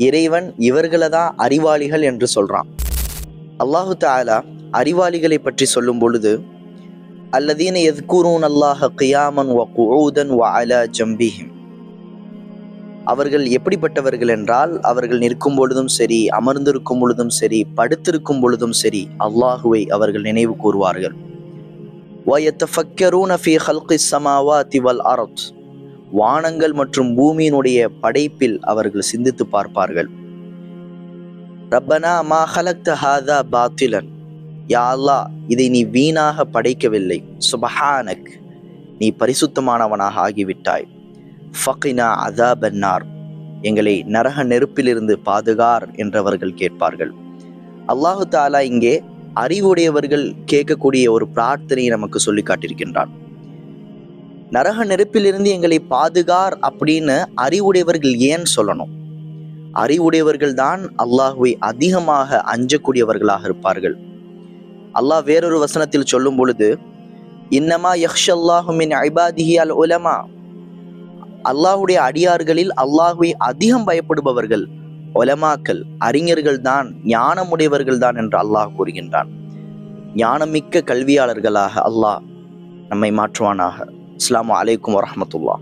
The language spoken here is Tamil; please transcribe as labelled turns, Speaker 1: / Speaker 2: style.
Speaker 1: இறைவன் இவர்களை தான் அறிவாளிகள் என்று சொல்றான். அல்லாஹு தஆலா அறிவாளிகளை பற்றி சொல்லும் பொழுது, அல்லதீன யذ்குரூன அல்லாஹ கியாமன் வ குஊதன் வ அலா ஜம்பிஹிம், அவர்கள் எப்படிப்பட்டவர்கள் என்றால், அவர்கள் நிற்கும் பொழுதும் சரி, அமர்ந்திருக்கும் பொழுதும் சரி, படுத்திருக்கும் பொழுதும் சரி, அல்லாஹுவை அவர்கள் நினைவு கூறுவார்கள். வயத்தஃபக்கரூன ஃபீ ஹல்கிஸ் ஸமாவாதி வல் அர்த், வானங்கள் மற்றும் பூமியினுடைய படைப்பில் அவர்கள் சிந்தித்து பார்ப்பார்கள். ரப்பனா மா ஹலக்த ஹாதா பாத்திலன், யா அல்லாஹ், இதை நீ வீணாக படைக்கவில்லை. சுபஹானக், நீ பரிசுத்தமானவனாக ஆகிவிட்டாய். ஃபகினா அஸாபன்னார், எங்களை நரக நெருப்பிலிருந்து பாதுகார் என்றவர்கள் கேட்பார்கள். அல்லாஹு தஆலா இங்கே அறிவுடையவர்கள் கேட்கக்கூடிய ஒரு பிரார்த்தனையை நமக்கு சொல்லி காட்டியிருக்கின்றான். நரக நெருப்பிலிருந்து எங்களை பாதுகார் அப்படின்னு அறிவுடையவர்கள் ஏன் சொல்லணும்? அறிவுடையவர்கள் தான் அல்லாஹுவை அதிகமாக அஞ்சக்கூடியவர்களாக இருப்பார்கள். அல்லாஹ் வேறொரு வசனத்தில் சொல்லும் பொழுது, இன்னமா யக்ஷல்லாஹு மின் இபாதிஹி அல் உலமா, அல்லாஹுடைய அடியார்களில் அல்லாஹுவை அதிகம் பயப்படுபவர்கள் உலமாக்கள், அறிஞர்கள் தான், ஞானமுடையவர்கள் தான் என்று அல்லாஹ் கூறுகின்றான். ஞானமிக்க கல்வியாளர்களாக அல்லாஹ் நம்மை மாற்றுவானாக. அஸ்ஸலாமு அலைக்கும் வரஹ்மத்துல்லாஹ்.